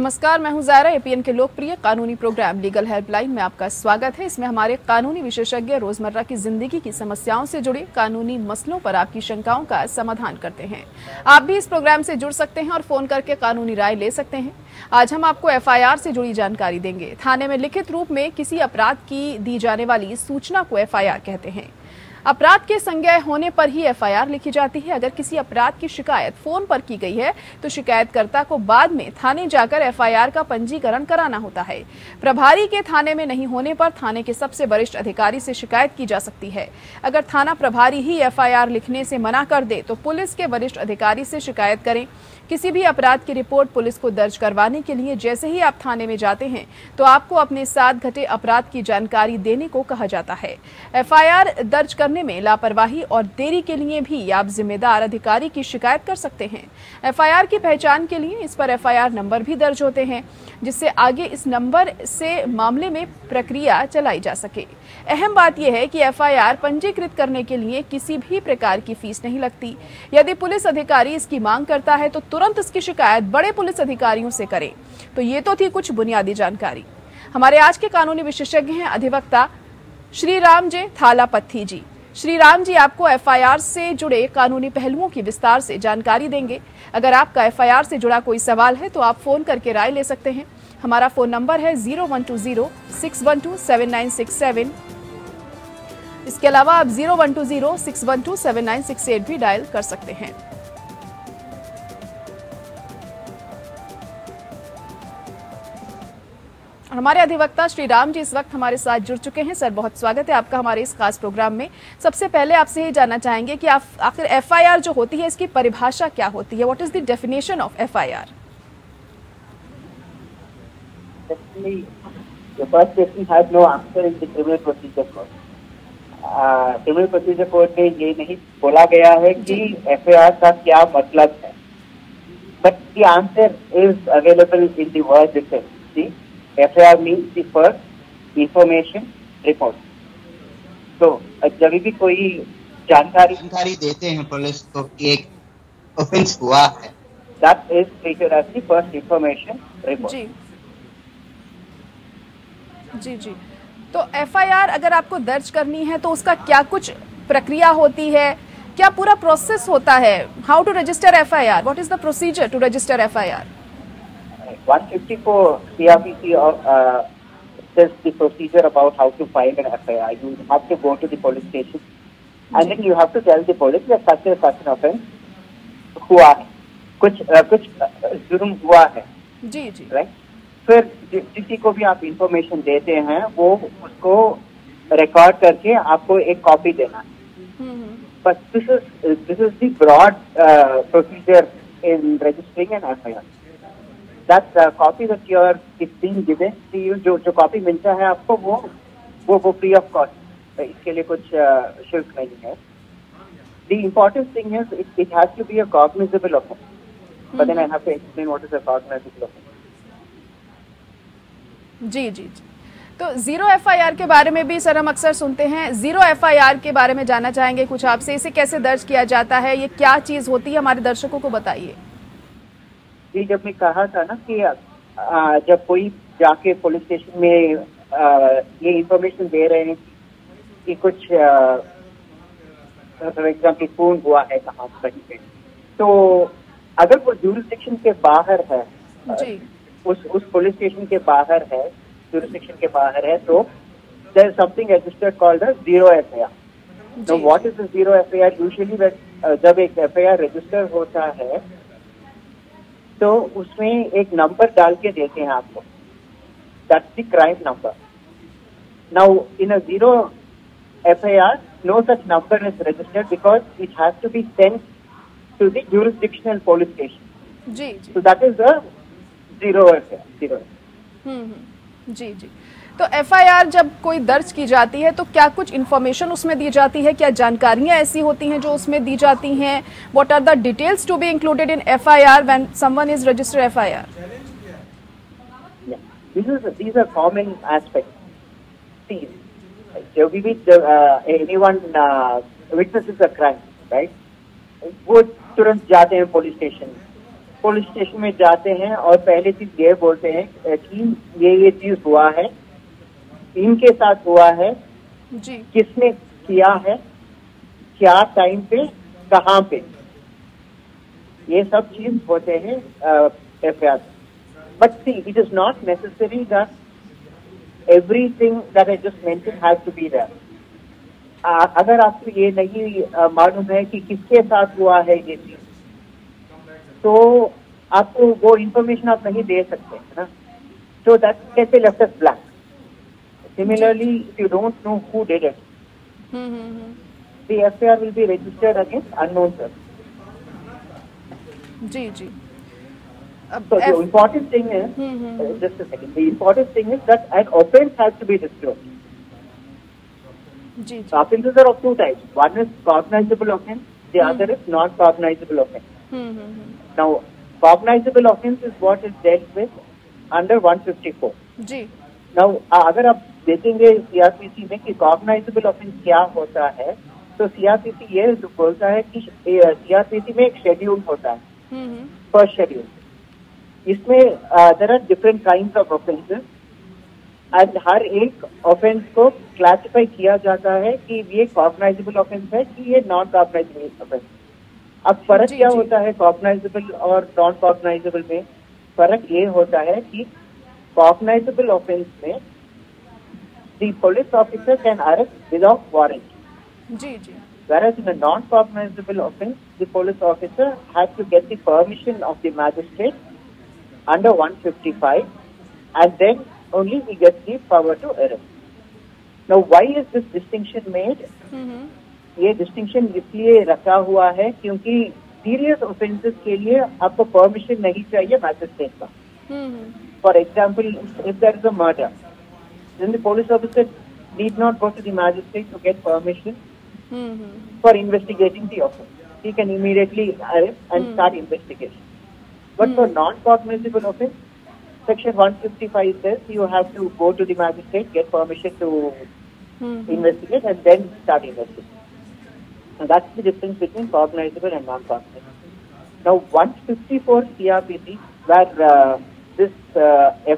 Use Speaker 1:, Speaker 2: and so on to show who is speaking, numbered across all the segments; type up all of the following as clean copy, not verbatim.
Speaker 1: नमस्कार, मैं हूं ज़ायरा। एपीएन के लोकप्रिय कानूनी प्रोग्राम लीगल हेल्पलाइन में आपका स्वागत है। इसमें हमारे कानूनी विशेषज्ञ रोजमर्रा की जिंदगी की समस्याओं से जुड़े कानूनी मसलों पर आपकी शंकाओं का समाधान करते हैं। आप भी इस प्रोग्राम से जुड़ सकते हैं और फोन करके कानूनी राय ले सकते हैं। आज हम आपको एफआईआर से जुड़ी जानकारी देंगे। थाने में लिखित रूप में किसी अपराध की दी जाने वाली सूचना को एफआईआर कहते हैं। अपराध के संज्ञेय होने पर ही एफआईआर लिखी जाती है। अगर किसी अपराध की शिकायत फोन पर की गई है तो शिकायतकर्ता को बाद में थाने जाकर एफआईआर का पंजीकरण कराना होता है। प्रभारी के थाने में नहीं होने पर थाने के सबसे वरिष्ठ अधिकारी से शिकायत की जा सकती है। अगर थाना प्रभारी ही एफआईआर लिखने से मना कर दे तो पुलिस के वरिष्ठ अधिकारी से शिकायत करें। किसी भी अपराध की रिपोर्ट पुलिस को दर्ज करवाने के लिए जैसे ही आप थाने में जाते हैं तो आपको अपने साथ घटे अपराध की जानकारी देने को कहा जाता है। एफआईआर दर्ज करने में लापरवाही और देरी के लिए भी आप जिम्मेदार अधिकारी की शिकायत कर सकते हैं। एफआईआर की पहचान के लिए इस पर एफआईआर नंबर भी दर्ज होते हैं, जिससे आगे इस नंबर से मामले में प्रक्रिया चलाई जा सके। अहम बात यह है कि एफआईआर पंजीकृत करने के लिए किसी भी प्रकार की फीस नहीं लगती। यदि पुलिस अधिकारी इसकी मांग करता है तो तुरंत इसकी शिकायत बड़े पुलिस अधिकारियों से करें। तो ये तो थी कुछ बुनियादी जानकारी। हमारे आज के कानूनी विशेषज्ञ हैं अधिवक्ता श्री राम जे थालापथी जी। श्री राम जी आपको एफआईआर से जुड़े कानूनी पहलुओं की विस्तार से जानकारी देंगे। अगर आपका एफआईआर से जुड़ा कोई सवाल है तो आप फोन करके राय ले सकते हैं। हमारा फोन नंबर है 0120-612-7967। इसके अलावा आप 0120-612-7968 भी डायल कर सकते हैं। हमारे अधिवक्ता श्री राम जी इस वक्त हमारे साथ जुड़ चुके हैं। सर, बहुत स्वागत है आपका हमारे इस खास प्रोग्राम में। सबसे पहले आपसे ये जानना चाहेंगे कि आखिर एफआईआर जो होती है इसकी परिभाषा क्या होती है? What is the definition of FIR?
Speaker 2: The first question has no answer in the criminal procedure code. Criminal procedure code में ये नहीं बोला गया है कि एफआईआर का क्या मतलब है, but the answer is available in the word itself. FIR means the first information report. तो जब भी कोई जानकारी
Speaker 3: देते हैं पुलिस को कि एक ऑफेंस हुआ है,
Speaker 2: that is treated as the first information report.
Speaker 1: जी। तो एफआईआर अगर आपको दर्ज करनी है तो उसका क्या कुछ प्रक्रिया होती है? क्या पूरा प्रोसेस होता है? How to register FIR? What is the procedure to register FIR?
Speaker 2: 154 CRPC says the procedure about how to file an FIR. You have to go to the police station and then you have to tell the police that such an offense हुआ है, कुछ जुर्म हुआ है।
Speaker 1: जी।
Speaker 2: Right. फिर किसी को भी आप इंफॉर्मेशन देते हैं वो उसको रिकॉर्ड करके आपको एक कॉपी देना है। But this is the broad procedure in registering an FIR. That copy that is being given to you, जो कॉपी मिलता है आपको वो फ्री ऑफ कॉस्ट, इसके लिए कुछ शुल्क नहीं है। The important thing is it has to be a cognizable offense. But then I have to explain what is a cognizable offense.
Speaker 1: जी। तो जीरो एफआईआर के बारे में भी सर हम अक्सर सुनते हैं। जीरो एफआईआर के बारे में जानना चाहेंगे कुछ आपसे। इसे कैसे दर्ज किया जाता है? ये क्या चीज होती है? हमारे दर्शकों को बताइए।
Speaker 2: जब मैं कहा था ना कि जब कोई जाके पुलिस स्टेशन में ये इंफॉर्मेशन दे रहे हैं कि कुछ फॉर एग्जाम्पल खून हुआ है कहाँ कहीं पे, तो अगर वो ज्यूरिसडिक्शन के बाहर है, उस पुलिस स्टेशन के बाहर है, ज्यूरिसडिक्शन के बाहर है, तो there is something registered called as zero FIR. Now what is the zero FIR? Usually जब एक एफआईआर रजिस्टर होता है तो उसमें एक नंबर डाल के देते हैं आपको, that's the crime number. Now in a zero FIR, no such number is registered because it has to be sent to the jurisdictional police station.
Speaker 1: जी.
Speaker 2: So that is the zero FIR.
Speaker 1: जी. तो FIR जब कोई दर्ज की जाती है तो क्या कुछ इन्फॉर्मेशन उसमें दी जाती है? क्या जानकारियां ऐसी होती हैं जो उसमें दी जाती हैं? What are the details to be included in FIR when someone is registered FIR?
Speaker 2: Yeah, these are common aspects. See, anyone witnesses a crime, right? वो तुरंत जाते हैं पुलिस स्टेशन, पुलिस स्टेशन में जाते हैं और पहले चीज ये बोलते हैं कि ये चीज हुआ है, इनके साथ हुआ है
Speaker 1: जी,
Speaker 2: किसने किया है, क्या टाइम पे, कहाँ पे, ये सब चीज होते हैं FIR. But see, it is not necessary that everything that I just mention has to be there. अगर आपको ये नहीं मालूम है कि किसके साथ हुआ है ये चीज, तो आपको वो इंफॉर्मेशन आप नहीं दे सकते, है ना। So that कैसे left us blank. Similarly, if you don't know who did it, the FIR will be registered against unknown person.
Speaker 1: Ji ji.
Speaker 2: So the important thing is, just a second, the important thing is that an offence has to be disclosed.
Speaker 1: Ji,
Speaker 2: So offences are of two types. One is cognizable offence, the other is non-cognizable offence. Now, cognizable offence is what is dealt with under 154.
Speaker 1: Ji,
Speaker 2: Now, अगर आप देखेंगे CrPC में कि cognisable offence क्या होता है, तो CrPC ये बोलता है कि सीआरपीसी में एक शेड्यूल होता है, फर्स्ट शेड्यूल। इसमें there are different kinds of offences and हर एक ऑफेंस को क्लासिफाई किया जाता है कि ये कॉग्नाइजेबल ऑफेंस है कि ये नॉन कॉग्नाइजेबल ऑफेंस। अब फर्क क्या होता है कॉग्नाइजेबल और नॉन कॉग्नाइजेबल में? फर्क ये होता है कि cognizable offense में the police officer can arrest without warrant.
Speaker 1: Ji ji.
Speaker 2: Whereas in a non-cognizable offense, the police officer has to get the permission of the magistrate under 155, and then only he gets the power to arrest. Now, why is this distinction made? ये distinction इसलिए रखा हुआ है क्योंकि serious offenses के लिए आपको permission नहीं चाहिए magistrate का। For example, if there is a murder, then the police officer need not go to the magistrate to get permission for investigating the offence. He can immediately arrest and start investigation. But for non-cognizable offence, Section 155 says you have to go to the magistrate, get permission to investigate, and then start investigating. And that's the difference between cognizable and non-cognizable. Now, 154 CRPC, where this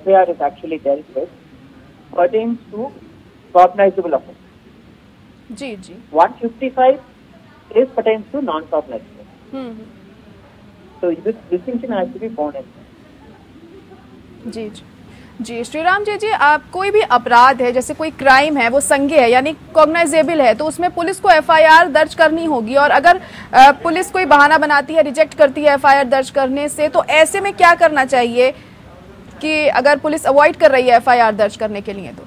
Speaker 2: FIR is actually dealt with, pertains to cognizable offence.
Speaker 1: Ji ji.
Speaker 2: 155 is pertains to non-cognizable. So this distinction has to be found in.
Speaker 1: जी जी जी। श्रीराम जी, आप कोई भी अपराध है, जैसे कोई crime है, वो संज्ञेय है यानी कॉग्नाइजेबल है, तो उसमें पुलिस को एफआईआर दर्ज करनी होगी। और अगर पुलिस कोई बहाना बनाती है, रिजेक्ट करती है एफआईआर दर्ज करने से, तो ऐसे में क्या करना चाहिए कि अगर पुलिस अवॉइड कर रही है एफआईआर दर्ज करने के लिए? तो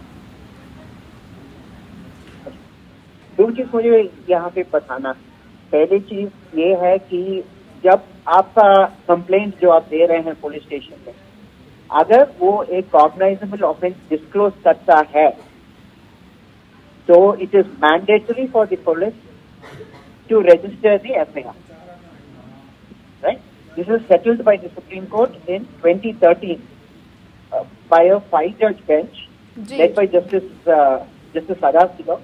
Speaker 2: दो चीज मुझे यहाँ पे बताना। पहली चीज ये है कि जब आपका कंप्लेंट जो आप दे रहे हैं पुलिस स्टेशन में, अगर वो एक कॉग्नाइजेबल ऑफेंस डिस्क्लोज करता है, तो it is mandatory for the police to register the FIR, right? This is settled by the Supreme Court in 2013 by a 5-judge bench led by Justice Sadasiva.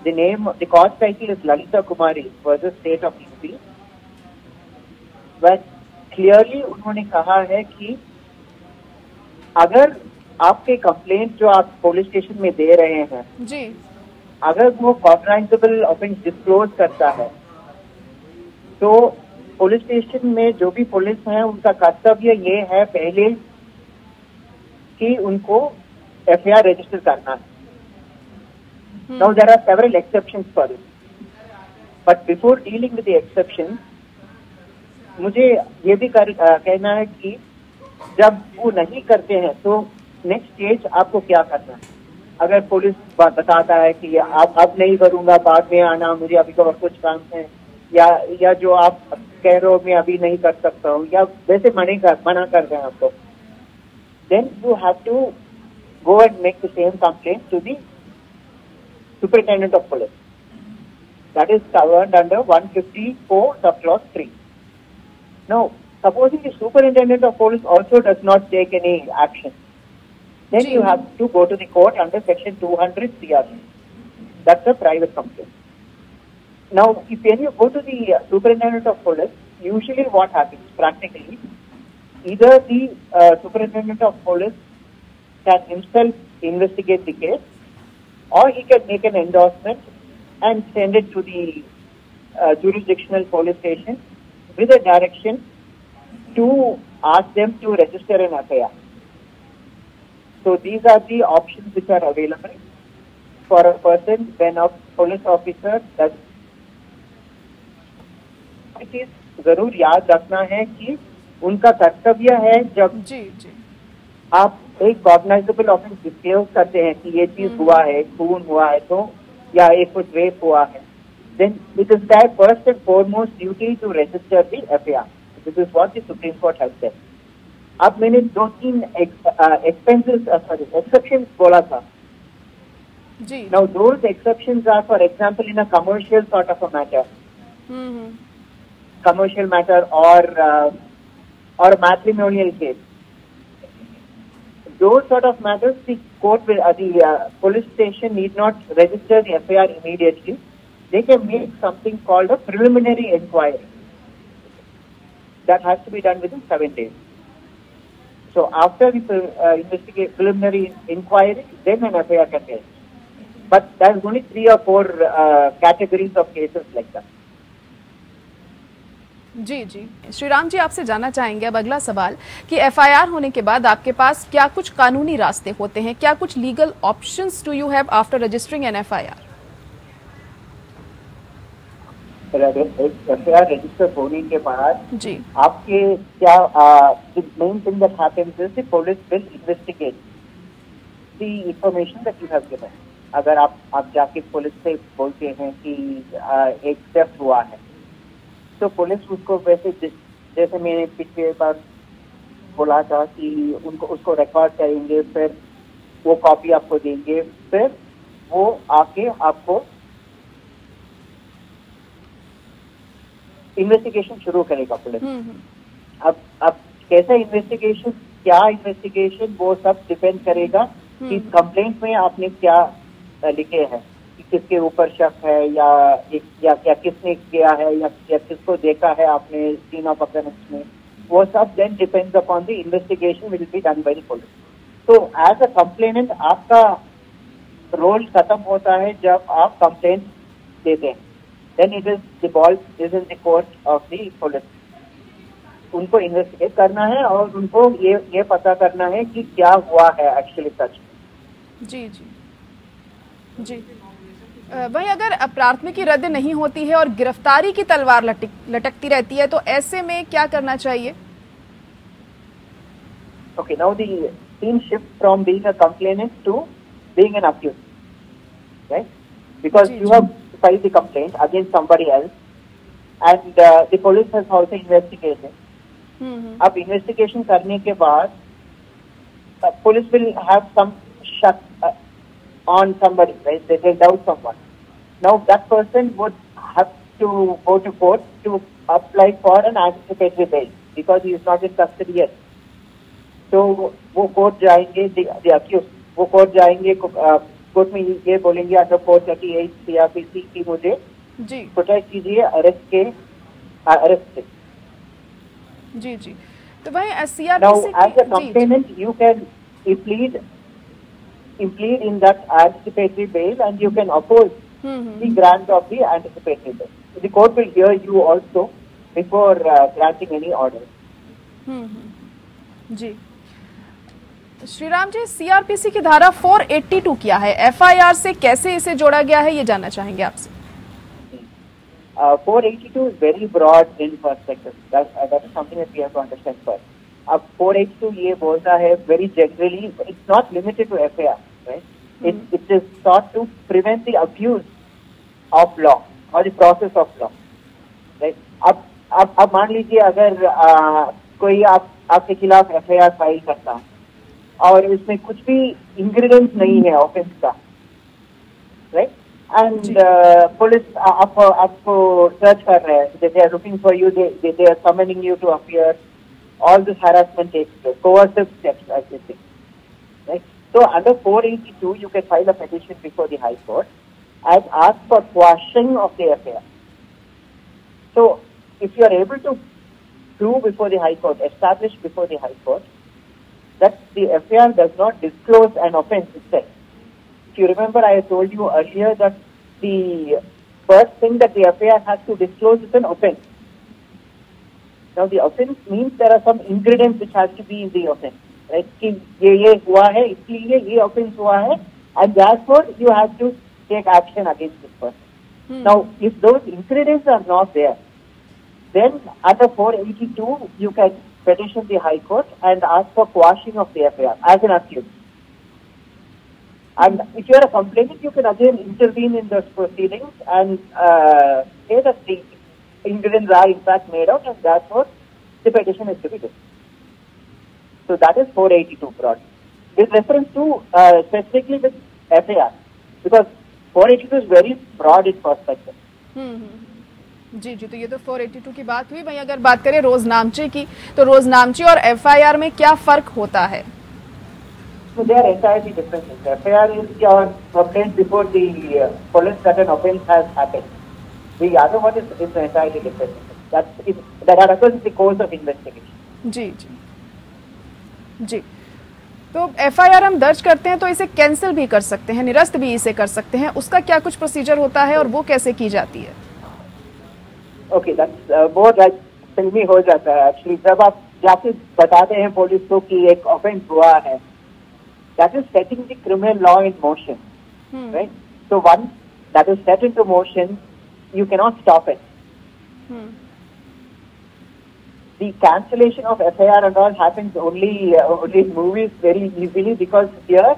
Speaker 2: The court title is Lalita Kumari versus State of UP. Where clearly उन्होंने कहा है कि अगर आपके complaint जो आप police station में दे रहे हैं
Speaker 1: जी,
Speaker 2: अगर वो कॉग्नाइजेबल ऑफेंस डिस्क्लोज करता है, तो पुलिस स्टेशन में जो भी पुलिस है उनका कर्तव्य ये है पहले कि उनको एफआईआर रजिस्टर करना है। Now there are several exceptions for it, but before dealing with the exceptions, मुझे ये भी कहना है कि जब वो नहीं करते हैं तो नेक्स्ट स्टेज आपको क्या करना है। अगर पुलिस बताता है कि आप अब नहीं करूंगा, बाद में आना, मुझे अभी और कुछ काम है, या जो आप कह रहे हो मैं अभी नहीं कर सकता हूँ, या वैसे मना कर रहे हैं आपको, then you have to go and make the same complaint to the Superintendent of Police. That is covered under 154 subclause 3. Now, supposing the Superintendent of Police also does not take any action, then you have to go to the court under Section 200 CRC. That's a private complaint. Now, if when you go to the Superintendent of Police, usually what happens practically, either the superintendent of police can himself investigate the case, or he can make an endorsement and send it to the jurisdictional police station with a direction to ask them to register an FIR. So these are the options which are available for a person when a police officer does. चीज जरूर याद रखना है कि उनका कर्तव्य है जब आप एक कॉग्नाइजेबल ऑफेंस डिस्क्लोज करते हैं कि ये चीज हुआ है, खून हुआ है तो या एक कुछ रेप हुआ है, then it is their first and foremost duty to register the FIR. This is what the Supreme Court has said. अब मैंने 2-3 exceptions बोला था. Now those exceptions are, for example, in a commercial sort of a matter, commercial matter or a matrimonial case. Those sort of matters, the court will, the police station need not register the FIR immediately. They can make something called a preliminary inquiry. That has to be done within 7 days. So after the preliminary inquiry, then an FIR can be registered. But there's only 3 or 4 categories of cases like that.
Speaker 1: जी जी, श्रीराम जी आपसे जानना चाहेंगे अब अगला सवाल कि FIR होने के बाद आपके पास क्या कुछ कानूनी रास्ते होते हैं, क्या कुछ legal options do you have after registering an FIR?
Speaker 2: FIR register होने के बाद
Speaker 1: जी
Speaker 2: आपके क्या main thing that happens is the police will investigate the information that you have given. अगर आप जाके पुलिस से बोलते हैं कि एक थेफ्ट हुआ है तो पुलिस उसको वैसे जैसे मैंने पिछले बार बोला था कि उसको रिकॉर्ड करेंगे, फिर वो कॉपी आपको देंगे, फिर वो आके आपको इन्वेस्टिगेशन शुरू करेगा पुलिस. अब कैसा इन्वेस्टिगेशन, क्या इन्वेस्टिगेशन, वो सब डिपेंड करेगा कि कंप्लेंट में आपने क्या लिखे हैं, किसके ऊपर शक है या किसने किया है या किसको देखा है आपने सीन ऑफ अकरेंस में. वो सब then depends upon the investigation will be done by the police. तो एज अ कंप्लेनेंट आपका रोल खत्म होता है जब आप कंप्लेंट देते हैं. Then it is the ball is in the court of the police. उनको इन्वेस्टिगेट करना है और उनको ये पता करना है कि क्या हुआ है एक्चुअली सच.
Speaker 1: जी जी जी. वहीं अगर प्राथमिकी रद्द नहीं होती है और गिरफ्तारी की तलवार लटकती रहती है तो ऐसे में क्या करना चाहिए?
Speaker 2: Okay, now the scene shifts from being a complainant to being an accused, right? Because you have filed the complaint against somebody else, and the police has also investigated. अब investigation करने के बाद police will have some shak on somebody, right? They doubt someone. Now that person would have to go to court to apply for an anticipatory bail because he is not in custody yet. So वो court जाएंगे, the accused वो court जाएंगे, court में ये बोलेंगे under 438 CRPC की मुझे protect कीजिए अरेस्ट से.
Speaker 1: जी जी. तो वही CRPC
Speaker 2: now as a complainant you can plead in that anticipatory bail and you can oppose the grant of the anticipatory bail. So the court will hear you also before granting any order.
Speaker 1: Ji. Shriram ji, CRPC की धारा 482 क्या है, FIR से कैसे इसे जोड़ा गया है, ये जानना चाहेंगे आपसे.
Speaker 2: 482 is very broad in perspective. That is something that we have to understand first. अब 482 ये बोलता है very generally, it's not limited to FIR, right? It is sought to prevent the abuse of law or the process of law, right? अब मान लीजिए अगर कोई आपके खिलाफ FIR फाइल करता है और इसमें कुछ भी इंग्रेडिएंट्स नहीं है ऑफेंस का, राइट? एंड पुलिस आपको सर्च कर रहे हैं, they are looking for you, they are summoning you to appear. All this harassment takes place, coercive steps, as they say, right? So under 482, you can file a petition before the High Court and ask for quashing of the FIR. So if you are able to prove before the High Court, establish before the High Court, that the FIR does not disclose an offence itself. If you remember, I told you earlier that the first thing that the FIR has to disclose is an offence. Now, the offence means there are some ingredients which has to be in the offence, right? कि ये हुआ है, इसलिए ये offence हुआ है, and therefore you have to take action against this person. Now, if those ingredients are not there, then under 482 you can petition the High Court and ask for quashing of the FIR as an accused. And if you are a complainant, you can again intervene in those proceedings and say that the ingredients are in fact made out, and therefore the petition is to be dismissed. So that is 482 broad. With reference to specifically with FIR, because 482 is very broad in perspective.
Speaker 1: जी जी, तो ये तो 482 की बात हुई। वहीं अगर बात करें रोजनामचे की, तो रोजनामचे और FIR में क्या फर्क होता है?
Speaker 2: So they are entirely different things. FIR is your complaint before the police that an offence has happened. The other one is entirely different. That occurs in the course of investigation.
Speaker 1: जी जी जी। तो FIR हम दर्ज करते हैं तो इसे cancel भी कर सकते हैं, निरस्त भी इसे कर सकते हैं, उसका क्या कुछ प्रोसीजर होता है और वो कैसे की जाती है?
Speaker 2: ओके, बहुत फिल्मी हो जाता है एक्चुअली। जब आप जाके बताते हैं पुलिस को कि एक ऑफेंस हुआ है, that is setting the criminal law in motion, right? So one that is set into motion, you cannot stop it. The cancellation of FIR and all happens only in movies very easily, because here,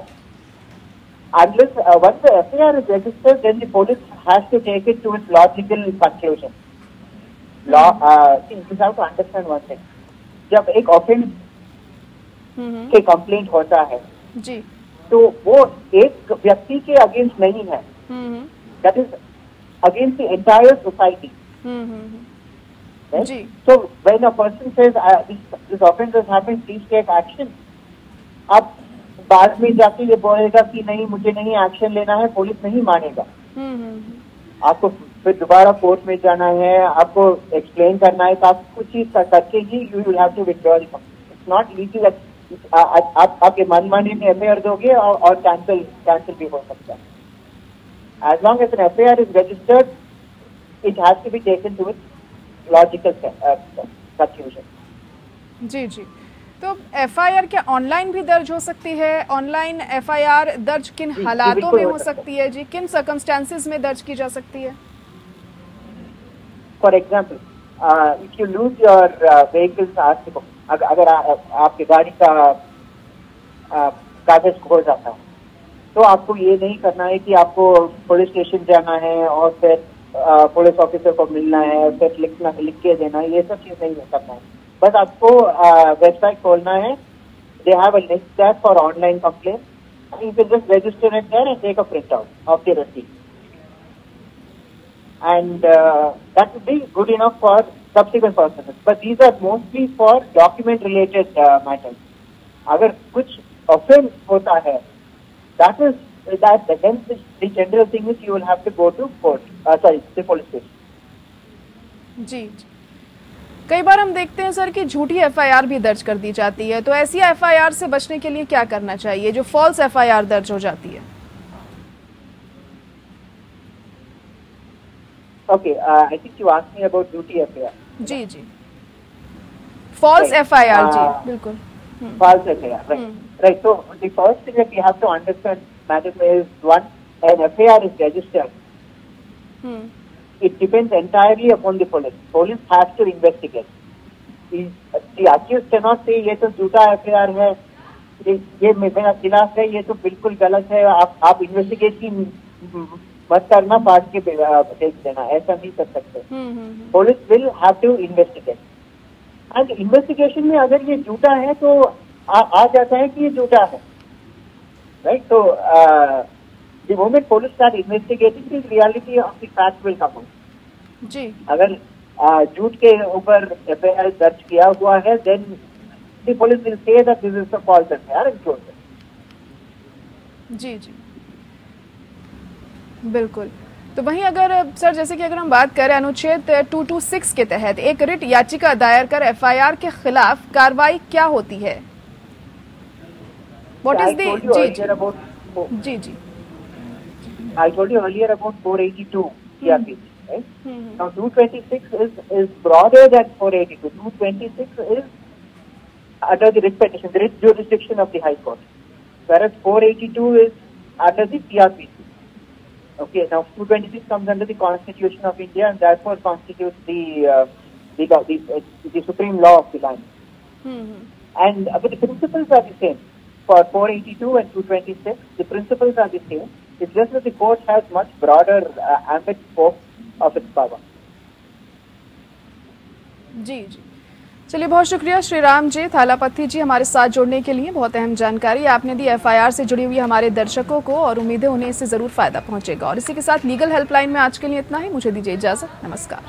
Speaker 2: unless once the FIR is registered, then the police has to take it to its logical conclusion. You have to understand one thing. जब एक offense के complaint होता है,
Speaker 1: जी,
Speaker 2: तो वो एक व्यक्ति के अगेंस्ट नहीं है, that is against the entire society. Right? So when a person says this offense has happened, please take action, अब बाद में जाके ये बोलेगा कि नहीं, मुझे नहीं एक्शन लेना है, पुलिस नहीं मानेगा। आपको फिर दोबारा कोर्ट में जाना है, आपको एक्सप्लेन करना है, तो आप कुछ चीज करके ही you will have to withdraw the complaint. It's not easy that आप आपके मनमानी में FIR दोगे और कैंसिल भी हो सकता है। As long as an FIR is registered, it has to be taken to its logical conclusion.
Speaker 1: जी जी। तो FIR क्या ऑनलाइन भी दर्ज हो सकती है? ऑनलाइन FIR दर्ज किन हालातों में हो सकती है जी? किन सर्कमस्टेंसेस में दर्ज की जा सकती है?
Speaker 2: For example, if you lose your vehicle's RC book, अगर आपकी गाड़ी का कागज खो जाता है, तो आपको ये नहीं करना है कि आपको पुलिस स्टेशन जाना है और फिर पुलिस ऑफिसर को मिलना है, फिर लिख के देना है, ये सब चीज नहीं करना है। बस आपको वेबसाइट खोलना है, they have a link there for online complaint, and you can just register it there and take a print out of the receipt, and that would be good enough for subsequent persons, but these are mostly for document related matters. अगर कुछ offence होता है, that then the general thing is you will have to go to the police station.
Speaker 1: जी, कई बार हम देखते हैं sir कि झूठी FIR भी दर्ज कर दी जाती है, तो ऐसी FIR से बचने के लिए क्या करना चाहिए जो फॉल्स FIR दर्ज हो जाती है?
Speaker 2: Okay, I think you asked me about झूठी FIR.
Speaker 1: जी जी, फॉल्स FIR, जी बिल्कुल।
Speaker 2: False FIR, right. Right. So the first thing that we have to understand, madam, is one, an FIR is registered. It depends entirely upon the police. Police has to investigate. The accused cannot say ये तो झूठा FIR है, ये मेरा खिलाफ है, ये तो बिल्कुल गलत है, आप इन्वेस्टिगेट की मत करना, पार्ट के देख देना, ऐसा नहीं कर सकते। Police will have to investigate, and investigation में अगर ये झूठा है तो आ जाता है कि ये झूठा है, राइट? तो the moment police start investigating, the reality of the fact will come out.
Speaker 1: जी,
Speaker 2: अगर झूठ के ऊपर FIR दर्ज किया हुआ है, then the police will say that this is a false FIR and close it.
Speaker 1: जी जी, बिल्कुल। तो वहीं अगर सर जैसे कि अगर हम बात करें अनुच्छेद 226 के तहत एक रिट याचिका दायर कर एफआईआर के खिलाफ कार्रवाई क्या होती है? व्हाट इज द जी जी
Speaker 2: I told you earlier about 482 CRPC, right? Now 226 is broader than 482. 226 is under the writ petition, the writ jurisdiction of the High Court, whereas 482 is under the CRPC. Okay, now 226 comes under the Constitution of India and therefore constitutes the supreme law of the land. And but the principles are the same. For 482 and 226, the principles are the same. It's just that the court has much broader ambit scope of its power.
Speaker 1: जी जी, चलिए बहुत शुक्रिया श्रीराम जी थालापति जी हमारे साथ जुड़ने के लिए। बहुत अहम जानकारी आपने दी एफआईआर से जुड़ी हुई हमारे दर्शकों को और उम्मीद है उन्हें इससे जरूर फायदा पहुंचेगा। और इसी के साथ लीगल हेल्पलाइन में आज के लिए इतना ही। मुझे दीजिए इजाजत, नमस्कार।